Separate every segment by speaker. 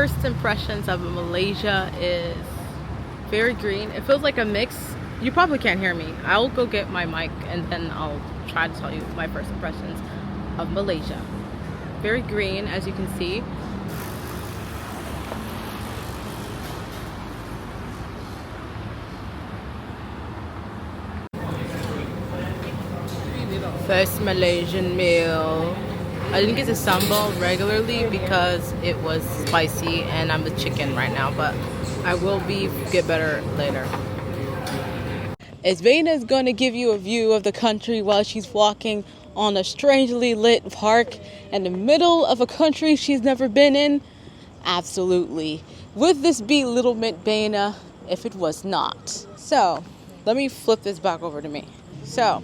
Speaker 1: first impressions of Malaysia is very green. It feels like a mix. You probably can't hear me. I'll go get my mic and then I'll try to tell you my first impressions of Malaysia. Very green, as you can see. First Malaysian meal. I didn't get the sambal regularly because it was spicy and I'm the chicken right now, but I will get better later. Isbaina's going to give you a view of the country while she's walking on a strangely lit park in the middle of a country she's never been in. Absolutely. Would this be Little Mint Bayinnah if it was not? So, let me flip this back over to me. So,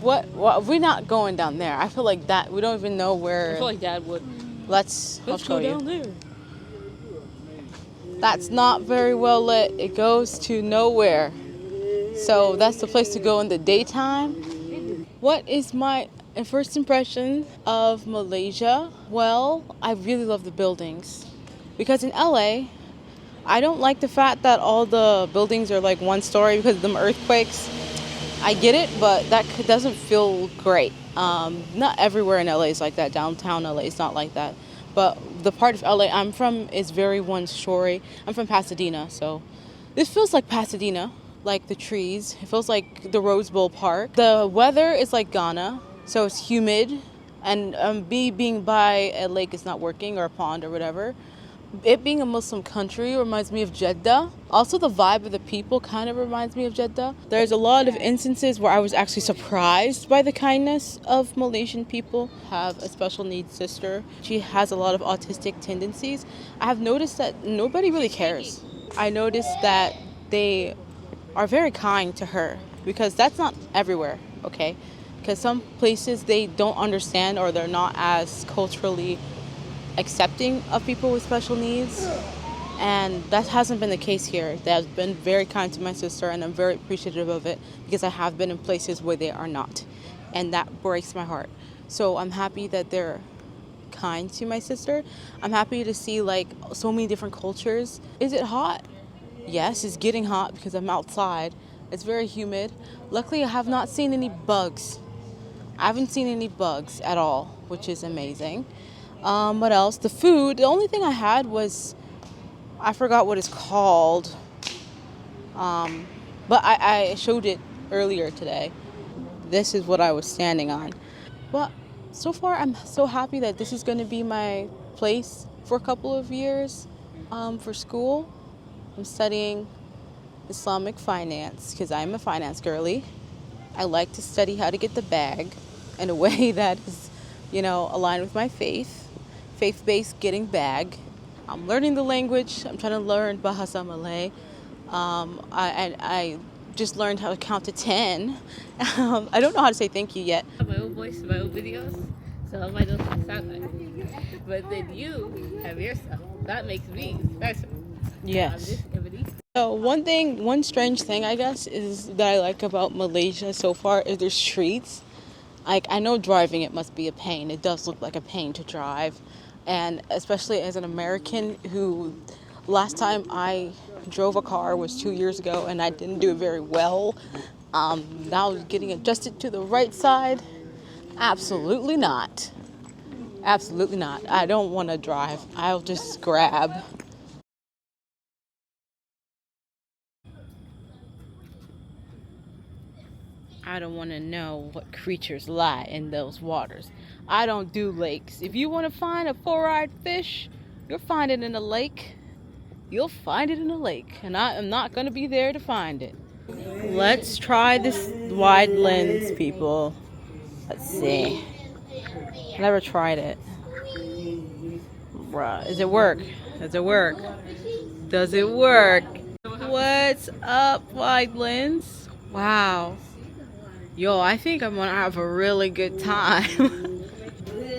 Speaker 1: what we're not going down there. I feel like that we don't even know where.
Speaker 2: I feel like Dad would.
Speaker 1: Let's
Speaker 2: go down there.
Speaker 1: That's not very well lit. It goes to nowhere. So that's the place to go in the daytime. What is my first impression of Malaysia? Well, I really love the buildings. Because in LA, I don't like the fact that all the buildings are like one story because of them earthquakes. I get it, but that doesn't feel great. Not everywhere in LA is like that. Downtown LA is not like that. But the part of LA I'm from is very one story. I'm from Pasadena, so this feels like Pasadena, like the trees. It feels like the Rose Bowl Park. The weather is like Ghana, so it's humid. And me being by a lake is not working, or a pond or whatever. It being a Muslim country reminds me of Jeddah. Also, the vibe of the people kind of reminds me of Jeddah. There's a lot of instances where I was actually surprised by the kindness of Malaysian people. I have a special needs sister. She has a lot of autistic tendencies. I have noticed that nobody really cares. I noticed that they are very kind to her because that's not everywhere, okay? Because some places they don't understand or they're not as culturally accepting of people with special needs, and that hasn't been the case here. They have been very kind to my sister, and I'm very appreciative of it because I have been in places where they are not, and that breaks my heart. So I'm happy that they're kind to my sister. I'm happy to see like so many different cultures. Is it hot? Yes, it's getting hot because I'm outside. It's very humid. Luckily, I have not seen any bugs. I haven't seen any bugs at all, which is amazing. What else? The food. The only thing I had was, I forgot what it's called. But I showed it earlier today. This is what I was standing on. But so far, I'm so happy that this is going to be my place for a couple of years for school. I'm studying Islamic finance because I'm a finance girly. I like to study how to get the bag in a way that is, aligned with my faith-based getting bag. I'm learning the language. I'm trying to learn Bahasa Malay. I just learned how to count to 10. I don't know how to say thank you yet.
Speaker 2: My own voice, my own videos, so I don't sound like. But then you have your stuff. That makes me special.
Speaker 1: Yes. So one strange thing I guess is that I like about Malaysia so far is their streets. Like, I know driving it must be a pain. It does look like a pain to drive. And especially as an American who, last time I drove a car was 2 years ago and I didn't do it very well. Now getting adjusted to the right side, absolutely not. Absolutely not. I don't want to drive. I'll just grab. I don't want to know what creatures lie in those waters. I don't do lakes. If you want to find a four-eyed fish, you'll find it in a lake. You'll find it in a lake. And I am not going to be there to find it. Let's try this wide lens, people. Let's see. Never tried it. Bruh, does it work? Does it work? Does it work? What's up, wide lens? Wow. Yo, I think I'm gonna have a really good time.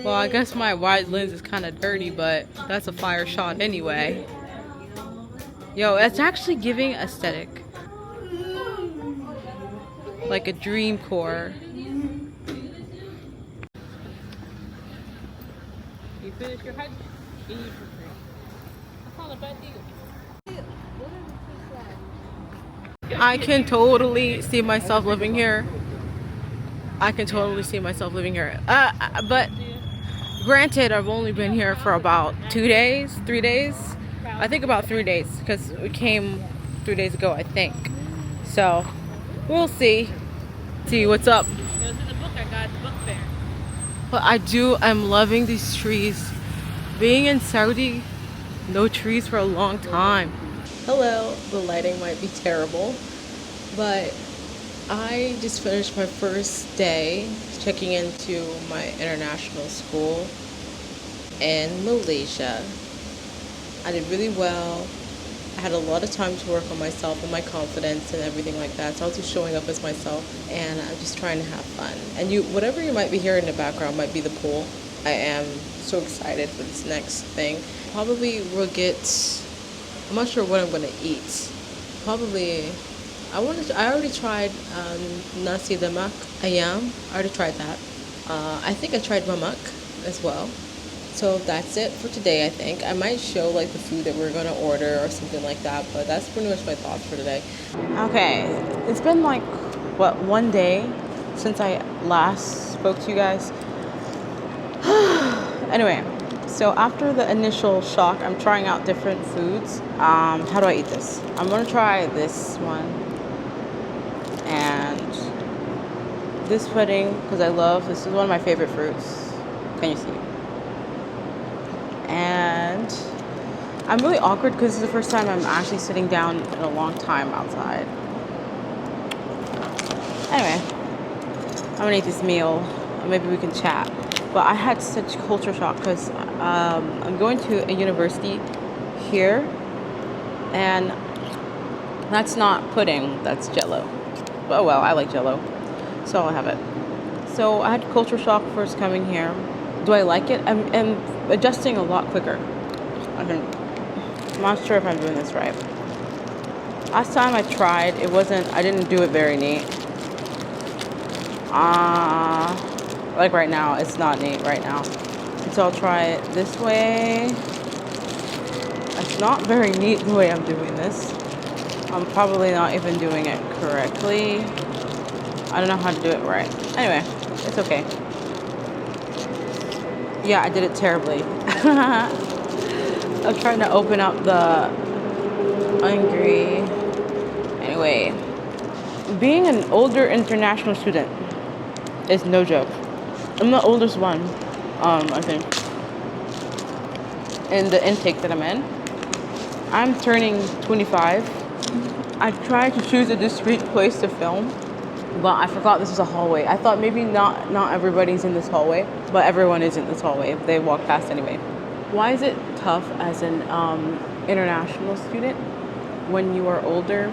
Speaker 1: Well, I guess my wide lens is kind of dirty, but that's a fire shot anyway. Yo, it's actually giving aesthetic. Like a dream core.
Speaker 2: You finish your hike?
Speaker 1: I can totally see myself living here. I can totally see myself living here. But granted, I've only been here for about 2 days, 3 days. I think about 3 days because we came 3 days ago, I think. So we'll see. See what's up.
Speaker 2: It was in the book I got at the book fair.
Speaker 1: But I'm loving these trees. Being in Saudi, no trees for a long time. Hello, the lighting might be terrible, but I just finished my first day checking into my international school in Malaysia. I did really well. I had a lot of time to work on myself and my confidence and everything like that. So I was just showing up as myself and I'm just trying to have fun. And whatever you might be hearing in the background might be the pool. I am so excited for this next thing. Probably will get, I'm not sure what I'm gonna eat. Probably, I already tried nasi lemak ayam. I already tried that. I think I tried mamak as well. So that's it for today, I think. I might show like the food that we're gonna order or something like that, but that's pretty much my thoughts for today. Okay, it's been like, what, 1 day since I last spoke to you guys. Anyway, so after the initial shock, I'm trying out different foods. How do I eat this? I'm gonna try this one and this pudding because this is one of my favorite fruits. Can you see? And I'm really awkward because this is the first time I'm actually sitting down in a long time outside. Anyway, I'm gonna eat this meal and maybe we can chat. But I had such culture shock because I'm going to a university here and that's not pudding, that's Jello. Oh well, I like Jello, so I'll have it. So I had culture shock first coming here. Do I like it? I'm adjusting a lot quicker. I'm not sure if I'm doing this right. Last time I tried, I didn't do it very neat. Like right now, it's not neat right now. So I'll try it this way. It's not very neat the way I'm doing this. I'm probably not even doing it correctly. I don't know how to do it right. Anyway, it's okay. Yeah, I did it terribly. I'm trying to open up the angry. Anyway, being an older international student is no joke. I'm the oldest one, I think, in the intake that I'm in. I'm turning 25. I tried to choose a discreet place to film, but I forgot this was a hallway. I thought maybe not everybody's in this hallway, but everyone is in this hallway. They walk past anyway. Why is it tough as an international student when you are older?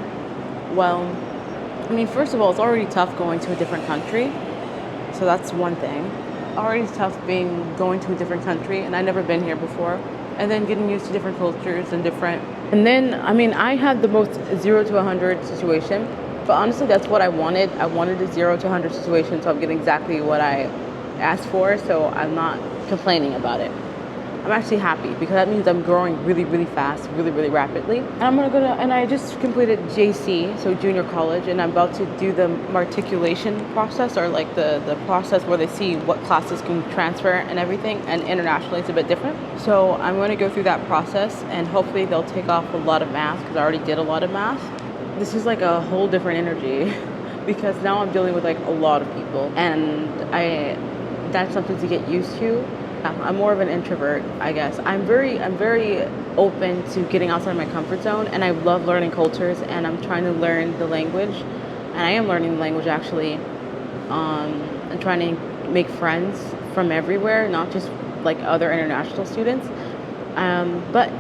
Speaker 1: Well, I mean, first of all, it's already tough going to a different country. So that's one thing. Already tough going to a different country, and I've never been here before. And then getting used to different cultures and then, I mean, I had the most 0 to 100 situation. But honestly, that's what I wanted. I wanted a 0 to 100 situation, so I'm getting exactly what I asked for. So I'm not complaining about it. I'm actually happy because that means I'm growing really, really fast, really, really rapidly. And and I just completed JC, so junior college, and I'm about to do the matriculation process, or like the process where they see what classes can transfer and everything. And internationally, it's a bit different. So I'm going to go through that process, and hopefully they'll take off a lot of math because I already did a lot of math. This is like a whole different energy because now I'm dealing with like a lot of people, and that's something to get used to. I'm more of an introvert, I guess. I'm very open to getting outside my comfort zone, and I love learning cultures, and I'm trying to learn the language, and I am learning the language actually, and trying to make friends from everywhere, not just like other international students, but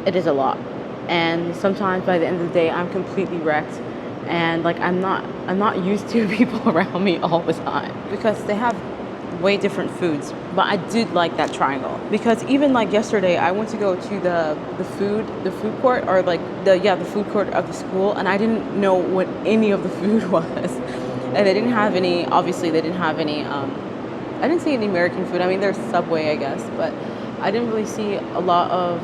Speaker 1: it is a lot, and sometimes by the end of the day, I'm completely wrecked, and like I'm not used to people around me all the time because they have way different foods. But I did like that triangle because even like yesterday I went to go to the food court, or like the food court of the school, and I didn't know what any of the food was, and they didn't have any, obviously they didn't have any I didn't see any American food. I mean, there's Subway, I guess, but I didn't really see a lot of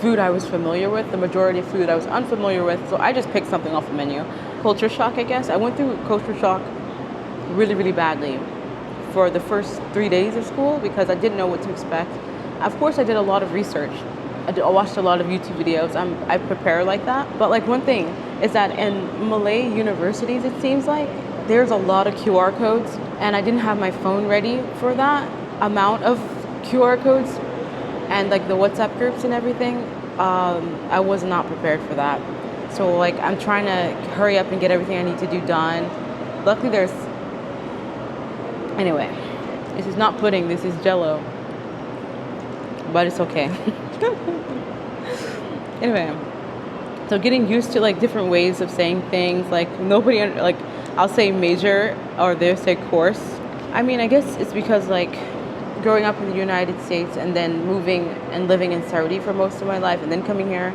Speaker 1: food I was familiar with, the majority of food I was unfamiliar with. So I just picked something off the menu. Culture shock, I guess. I went through culture shock really, really badly for the first 3 days of school because I didn't know what to expect. Of course, I did a lot of research. I watched a lot of YouTube videos. I prepare like that. But like one thing is that in Malay universities, it seems like there's a lot of QR codes, and I didn't have my phone ready for that amount of QR codes and like the WhatsApp groups and everything. I was not prepared for that. So like I'm trying to hurry up and get everything I need to do done. Luckily there's, anyway, this is not pudding, this is Jello. But it's okay. Anyway, so getting used to like different ways of saying things, like nobody, like I'll say major or they'll say course. I mean, I guess it's because like growing up in the United States and then moving and living in Saudi for most of my life and then coming here,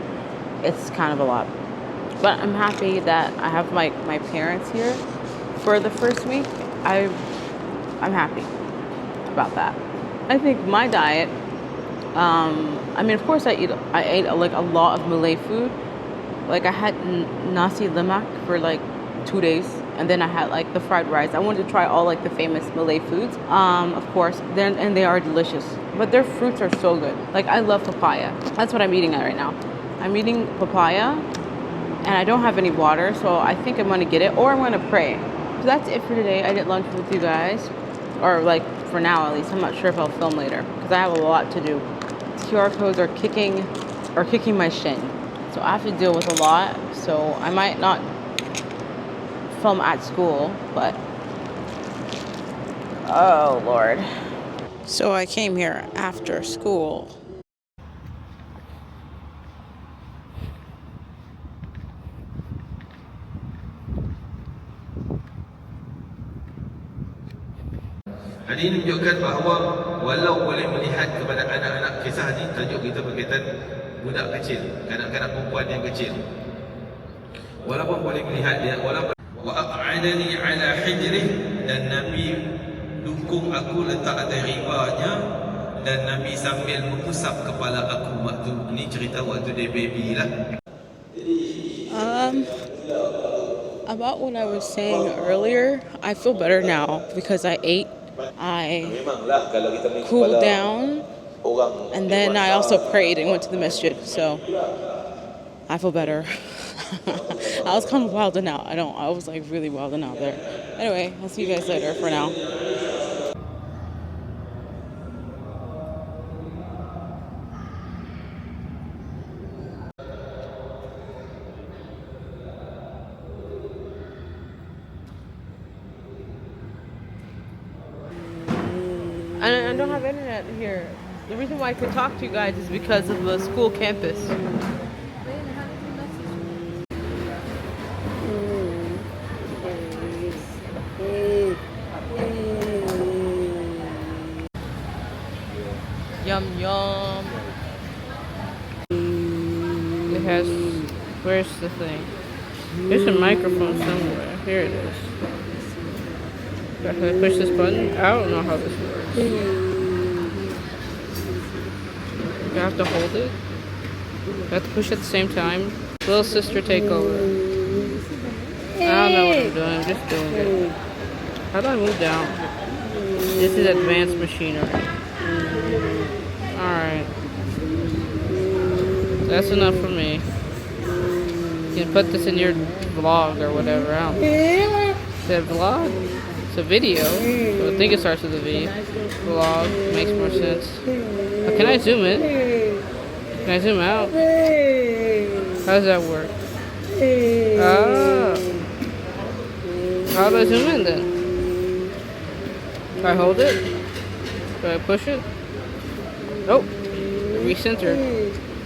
Speaker 1: it's kind of a lot. But I'm happy that I have my parents here for the first week. I'm happy about that. I think my diet, I mean, of course I ate like a lot of Malay food. Like I had nasi lemak for like 2 days, and then I had like the fried rice. I wanted to try all like the famous Malay foods, of course. Then and they are delicious. But their fruits are so good. Like I love papaya. That's what I'm eating at right now. I'm eating papaya, and I don't have any water, so I think I'm gonna get it, or I'm gonna pray. So that's it for today. I did lunch with you guys, or like for now at least. I'm not sure if I'll film later because I have a lot to do. QR codes are kicking my shin, so I have to deal with a lot. So I might not film at school, but oh Lord. So I came here after school.
Speaker 3: Hadis ini menunjukkan bahawa walau boleh melihat kepada anak-anak, kisah ini tajuk kita berkaitan budak kecil, kanak-kanak perempuan yang kecil. Walaupun boleh melihat dia, walaupun wa aq'adani ala hijrih, dan Nabi dukung aku letak atas ribanya, dan Nabi sambil mengusap kepala aku waktu ini, cerita waktu dia baby lah.
Speaker 1: About what I was saying earlier, I feel better now because I ate. I cooled down, and then I also prayed and went to the masjid, so I feel better. I was kind of wilding out. I was like really wilding out there. Anyway, I'll see you guys later for now. I don't have internet here. The reason why I could talk to you guys is because of the school campus. Yum yum. It has, where's the thing? There's a microphone somewhere. Here it is. Do I have to push this button? I don't know how this works. You have to hold it? You have to push at the same time? Little sister takeover. I don't know what I'm doing. I'm just doing it. How do I move down? This is advanced machinery. Alright. That's enough for me. You can put this in your vlog or whatever. I don't know. Is that vlog? It's a video. So I think it starts with a V. Vlog. Makes more sense. Oh, can I zoom in? Can I zoom out? How does that work? Ah. How do I zoom in then? Do I hold it? Do I push it? Oh, recentered.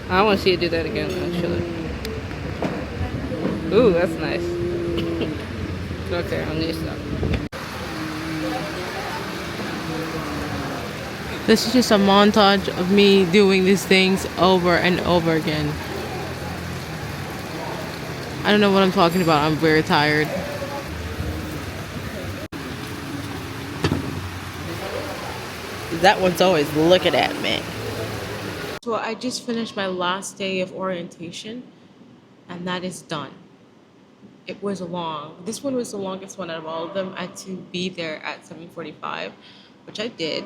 Speaker 1: I want to see it do that again, actually. Ooh, that's nice. Okay, I'll need to stop. This is just a montage of me doing these things over and over again. I don't know what I'm talking about. I'm very tired. That one's always looking at me. So I just finished my last day of orientation, and that is done. It was long. This one was the longest one out of all of them. I had to be there at 7:45, which I did.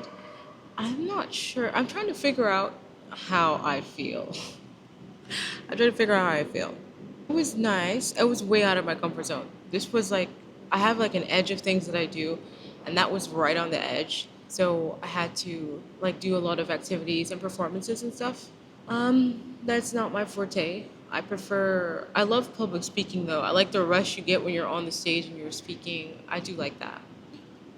Speaker 1: I'm not sure. I'm trying to figure out how I feel. I'm trying to figure out how I feel. It was nice. It was way out of my comfort zone. This was like, I have like an edge of things that I do, and that was right on the edge. So I had to like do a lot of activities and performances and stuff. That's not my forte. I love public speaking though. I like the rush you get when you're on the stage and you're speaking. I do like that.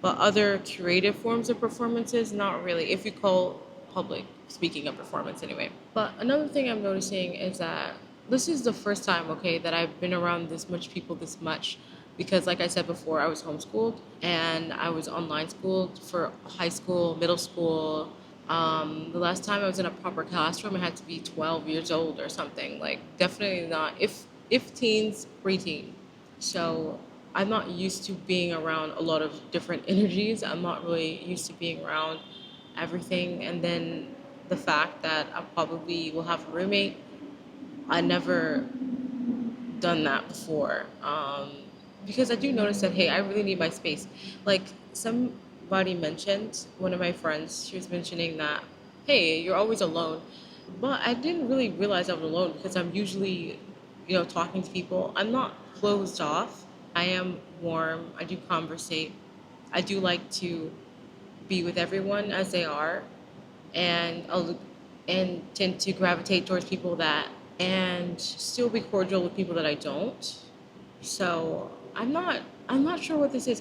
Speaker 1: But other creative forms of performances, not really, if you call public speaking a performance anyway. But another thing I'm noticing is that this is the first time, okay, that I've been around this much people this much. Because, like I said before, I was homeschooled and I was online schooled for high school, middle school. The last time I was in a proper classroom, I had to be 12 years old or something. Like, definitely not, if teens, preteen. So I'm not used to being around a lot of different energies. I'm not really used to being around everything. And then the fact that I probably will have a roommate, I never done that before. Because I do notice that, hey, I really need my space. Like somebody mentioned, one of my friends, she was mentioning that, hey, you're always alone. But I didn't really realize I was alone because I'm usually, talking to people. I'm not closed off. I am warm. I do conversate. I do like to be with everyone as they are, and and tend to gravitate towards people that, and still be cordial with people that I don't. So I'm not sure what this is.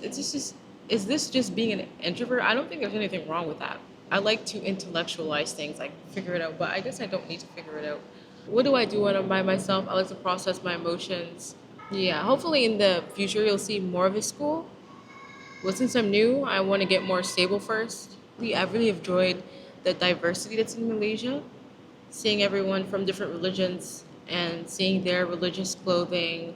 Speaker 1: Is this just being an introvert? I don't think there's anything wrong with that. I like to intellectualize things, like figure it out, but I guess I don't need to figure it out. What do I do when I'm by myself? I like to process my emotions. Yeah, hopefully in the future you'll see more of his school. Well, since I'm new, I want to get more stable first. I really enjoyed the diversity that's in Malaysia, seeing everyone from different religions and seeing their religious clothing,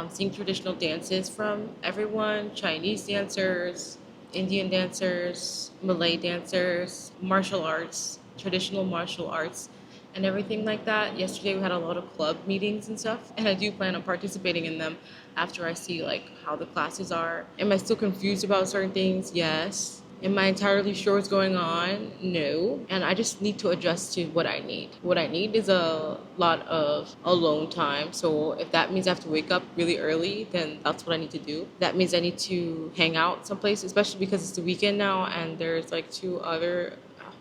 Speaker 1: seeing traditional dances from everyone, Chinese dancers, Indian dancers, Malay dancers, martial arts, traditional martial arts, and everything like that. Yesterday we had a lot of club meetings and stuff, and I do plan on participating in them after I see like how the classes are. Am I still confused about certain things? Yes. Am I entirely sure what's going on? No. And I just need to adjust to what I need. What I need is a lot of alone time. So if that means I have to wake up really early, then that's what I need to do. That means I need to hang out someplace, especially because it's the weekend now and there's like 2 other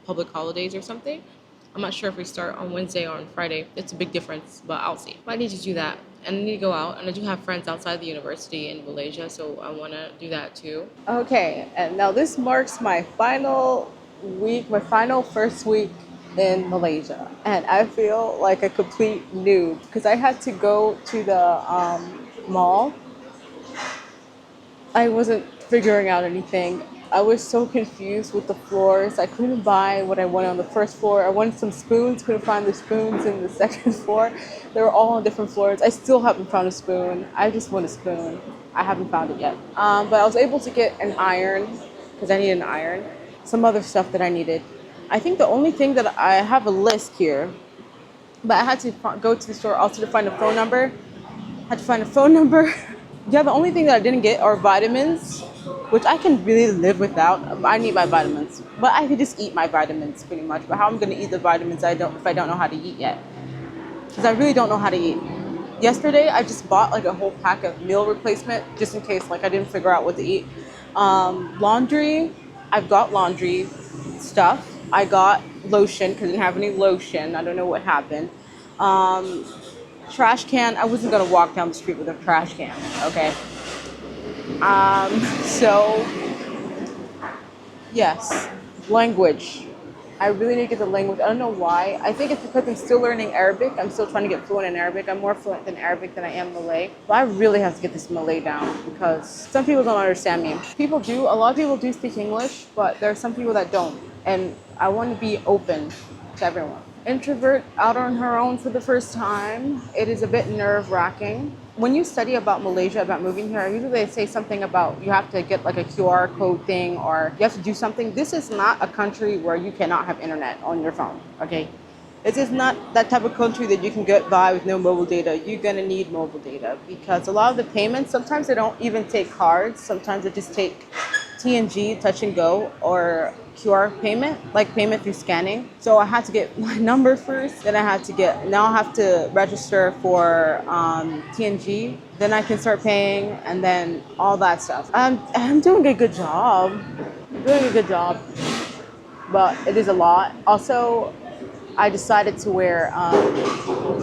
Speaker 1: public holidays or something. I'm not sure if we start on Wednesday or on Friday. It's a big difference, but I'll see. But I need to do that. And I need to go out. And I do have friends outside the university in Malaysia, so I want to do that too. Okay, and now this marks my final week, my final first week in Malaysia. And I feel like a complete noob because I had to go to the mall. I wasn't figuring out anything. I was so confused with the floors. I couldn't buy what I wanted on the first floor. I wanted some spoons, couldn't find the spoons in the second floor. They were all on different floors. I still haven't found a spoon. I just want a spoon. I haven't found it yet. But I was able to get an iron because I needed an iron. Some other stuff that I needed. I think the only thing that I have a list here, but I had to go to the store also to find a phone number. I had to find a phone number. Yeah, the only thing that I didn't get are vitamins, which I can really live without. I need my vitamins, but I could just eat my vitamins pretty much. But how I'm gonna eat the vitamins if I don't know how to eat yet? Because I really don't know how to eat. Yesterday I just bought like a whole pack of meal replacement just in case like I didn't figure out what to eat. Laundry, I've got laundry stuff. I got lotion because I didn't have any lotion. I don't know what happened. Trash can. I wasn't gonna walk down the street with a trash can. Okay. So yes, language. I really need to get the language. I don't know why. I think it's because I'm still learning Arabic. I'm still trying to get fluent in Arabic. I'm more fluent in Arabic than I am Malay. But I really have to get this Malay down because some people don't understand me. A lot of people do speak English, but there are some people that don't. And I want to be open to everyone. Introvert out on her own for the first time. It is a bit nerve-wracking. When you study about Malaysia, about moving here, usually they say something about you have to get like a QR code thing or you have to do something. This is not a country where you cannot have internet on your phone, okay? This is not that type of country that you can get by with no mobile data. You're gonna need mobile data because a lot of the payments, sometimes they don't even take cards. Sometimes they just take TNG, touch and go, or QR payment, like payment through scanning. So I had to get my number first, then now I have to register for TNG, then I can start paying, and then all that stuff. I'm doing a good job. I'm doing a good job, but it is a lot. Also, I decided to wear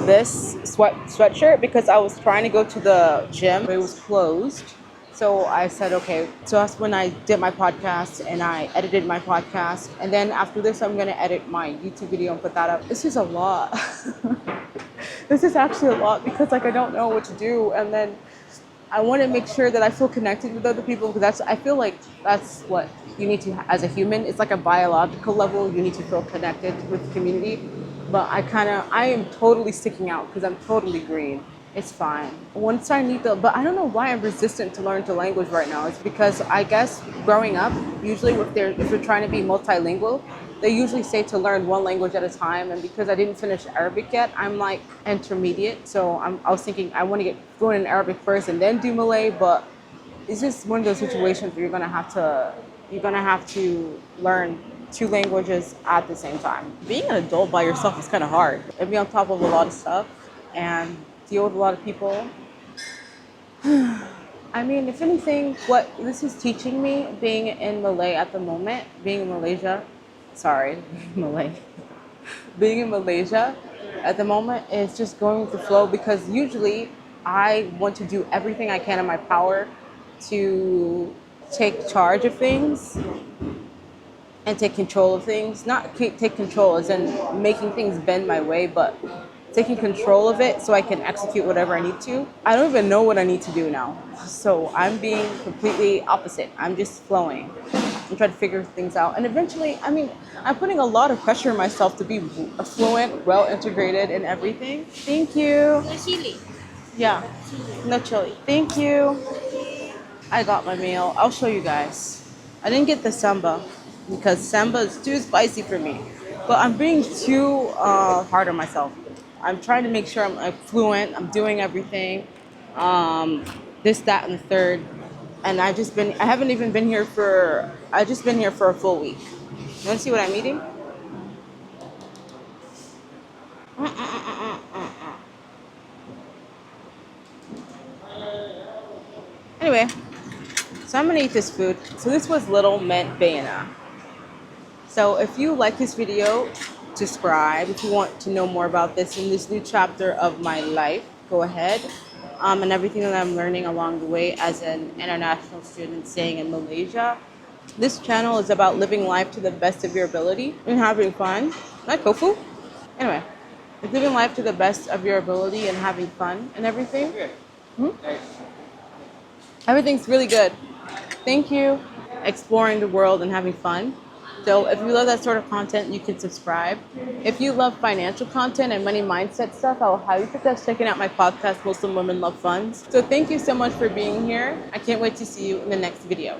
Speaker 1: this sweatshirt because I was trying to go to the gym, but it was closed. So I said, okay. So that's when I did my podcast and I edited my podcast. And then after this, I'm going to edit my YouTube video and put that up. This is a lot. This is actually a lot because like I don't know what to do. And then I want to make sure that I feel connected with other people because I feel like that's what you need to as a human. It's like a biological level. You need to feel connected with the community. But I am totally sticking out because I'm totally green. It's fine. Once I need but I don't know why I'm resistant to learn the language right now. It's because I guess growing up, usually if you're trying to be multilingual, they usually say to learn one language at a time. And because I didn't finish Arabic yet, I'm like intermediate. So I was thinking I want to get fluent in Arabic first and then do Malay. But it's just one of those situations where you're gonna have to learn two languages at the same time. Being an adult by yourself is kind of hard. And be on top of a lot of stuff and deal with a lot of people. I mean, if anything, what this is teaching me, being in Malay at the moment, being in Malaysia, sorry, Malay, being in Malaysia at the moment is just going with the flow because usually I want to do everything I can in my power to take charge of things and take control of things. Not take control as in making things bend my way, but taking control of it so I can execute whatever I need to. I don't even know what I need to do now. So I'm being completely opposite. I'm just flowing. I'm trying to figure things out. And eventually, I mean, I'm putting a lot of pressure on myself to be fluent, well integrated in everything. Thank you.
Speaker 2: No chili.
Speaker 1: Yeah, no chili. Thank you. I got my meal. I'll show you guys. I didn't get the samba because samba is too spicy for me. But I'm being too hard on myself. I'm trying to make sure I'm fluent. I'm doing everything. This, that, and the third. And I just been here for a full week. You want to see what I'm eating? Anyway, so I'm gonna eat this food. So this was littlemintbayinnah. So if you like this video, subscribe. If you want to know more about this in this new chapter of my life, go ahead. And everything that I'm learning along the way as an international student staying in Malaysia. This channel is about living life to the best of your ability and having fun. Not tofu. Anyway, it's living life to the best of your ability and having fun and everything. Everything's really good. Thank you. Exploring the world and having fun. So if you love that sort of content, you can subscribe. If you love financial content and money mindset stuff, I will highly suggest checking out my podcast, Muslim Women Love Funds. So thank you so much for being here. I can't wait to see you in the next video.